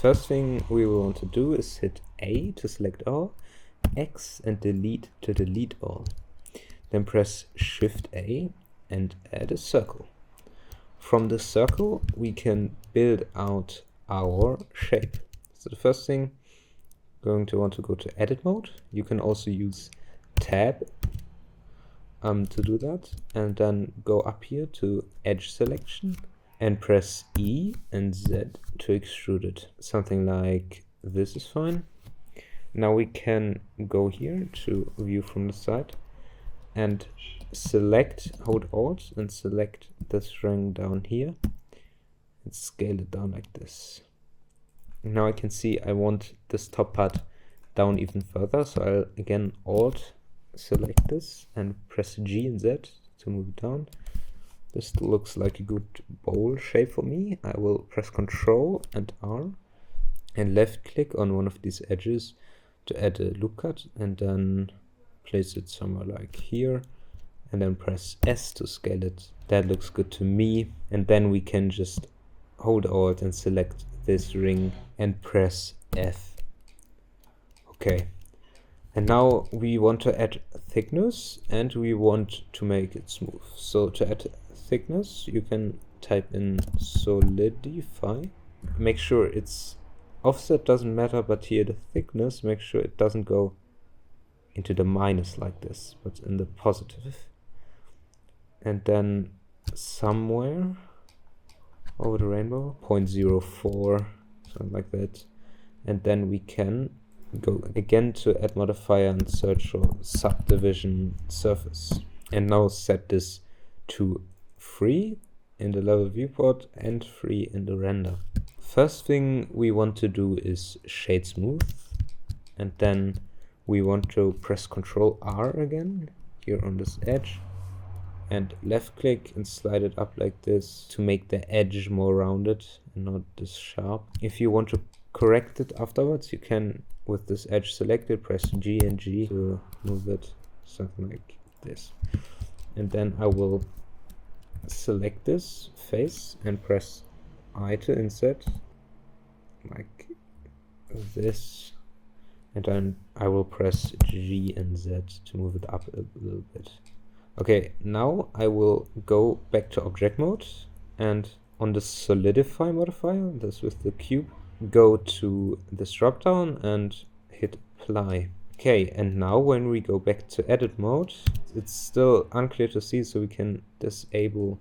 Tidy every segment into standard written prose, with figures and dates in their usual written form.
First thing we will want to do is hit A to select all, X and delete to delete all. Then press Shift A and add a circle. From the circle we can build out our shape. So the first thing, going to want to go to edit mode. You can also use tab to do that, and then go up here to edge selection and press E and Z to extrude it. Something like this is fine. Now we can go here to view from the side and select, hold Alt and select this ring down here and scale it down like this. Now I can see I want this top part down even further, so I'll again Alt select this and press G and Z to move it down. This looks like a good bowl shape for me. I will press Ctrl and R and left click on one of these edges to add a loop cut, and then place it somewhere like here, and then press S to scale it. That looks good to me. And then we can just hold Alt and select this ring and press F. Okay. And now we want to add thickness and we want to make it smooth. So to add thickness, you can type in solidify. Make sure it's offset doesn't matter, but here the thickness, make sure it doesn't go into the minus like this, but in the positive. And then somewhere over the rainbow, 0.04, something like that. And then we can go again to add modifier and search for subdivision surface. And now set this to free in the level viewport and free in the render. First thing we want to do is shade smooth, and then we want to press Ctrl R again here on this edge and left click and slide it up like this to make the edge more rounded and not this sharp. If you want to correct it afterwards, you can, with this edge selected, press G and G to move it something like this. And then I will select this face and press I to insert like this, and then I will press G and Z to move it up a little bit. Okay, now I will go back to object mode, and on the solidify modifier, this with the cube, go to this drop down and hit apply. Okay, and now when we go back to edit mode, it's still unclear to see, so we can disable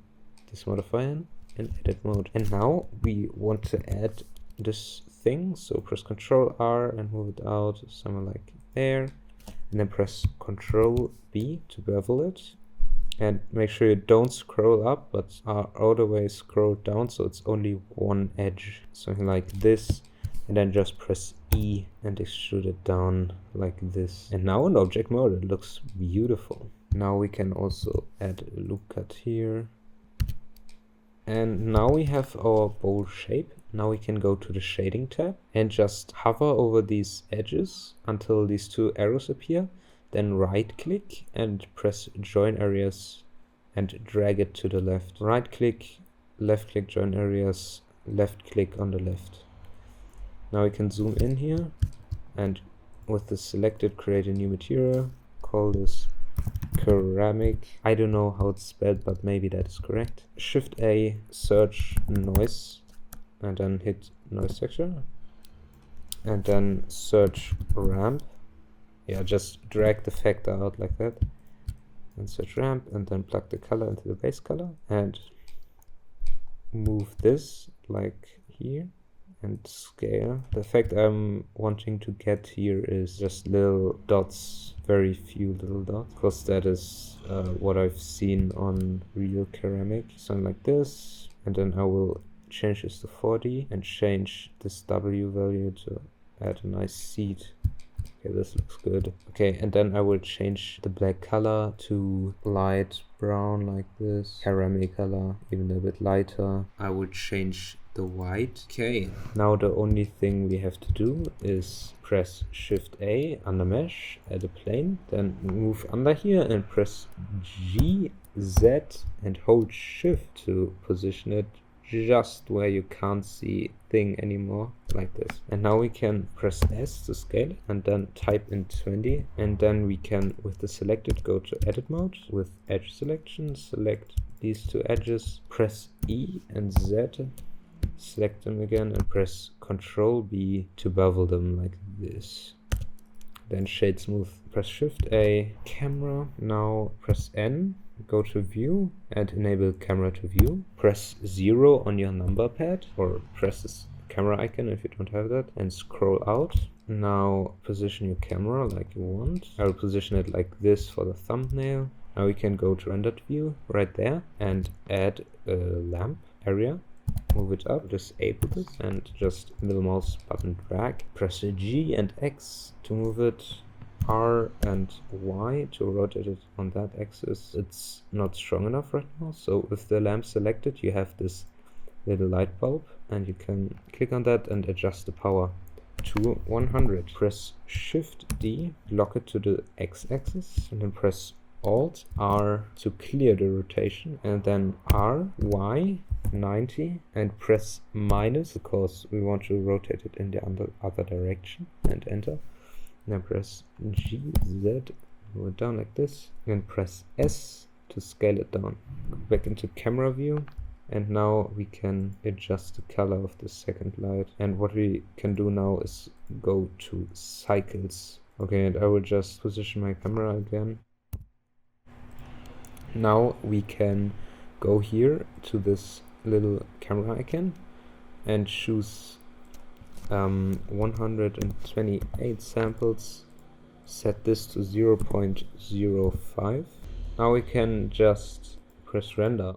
this modifier in edit mode. And now we want to add this thing, so press Ctrl R and move it out somewhere like there, and then press Ctrl B to bevel it, and make sure you don't scroll up but are all the way scrolled down so it's only one edge, something like this, and then just press E and extrude it down like this. And now in object mode it looks beautiful. Now we can also add a loop cut here. And now we have our bowl shape. Now we can go to the shading tab and just hover over these edges until these two arrows appear. Then right click and press join areas and drag it to the left. Right click, left click join areas, left click on the left. Now we can zoom in here and with the selected create a new material, call this ceramic. I don't know how it's spelled, but maybe that is correct. Shift A, search noise, and then hit noise texture, and then search ramp. Yeah, just drag the factor out like that, and search ramp, and then plug the color into the base color, and move this like here, and scale. The effect I'm wanting to get here is just little dots, very few little dots, because that is what I've seen on real ceramic. Something like this, and then I will change this to 40 and change this W value to add a nice seed. Okay, this looks good. Okay, and then I will change the black color to light brown like this. Ceramic color, even a bit lighter. I will change the white. Okay, now the only thing we have to do is press Shift A under mesh, add a plane, then move under here and press G, Z and hold Shift to position it just where you can't see thing anymore, like this. And now we can press S to scale it and then type in 20, and then we can, with the selected, go to edit mode with edge selection, select these two edges, press E and Z, select them again and press Ctrl B to bevel them like this. Then shade smooth, press Shift A, camera, now press N, go to view and enable camera to view. Press 0 on your number pad, or press this camera icon if you don't have that, and scroll out. Now position your camera like you want. I will position it like this for the thumbnail. Now we can go to rendered view right there and add a lamp area. Move it up, disable this, and just middle mouse button drag. Press G and X to move it, R and Y to rotate it on that axis. It's not strong enough right now, so with the lamp selected you have this little light bulb, and you can click on that and adjust the power to 100. Press Shift D, lock it to the X axis, and then press Alt R to clear the rotation, and then R, Y, 90, and press minus because we want to rotate it in the other direction, and enter. Now press G, Z, go it down like this, and press S to scale it down. Go back into camera view, and now we can adjust the color of the second light. And what we can do now is go to cycles. Okay, and I will just position my camera again. Now we can go here to this little camera icon and choose 128 samples, set this to 0.05. Now we can just press render.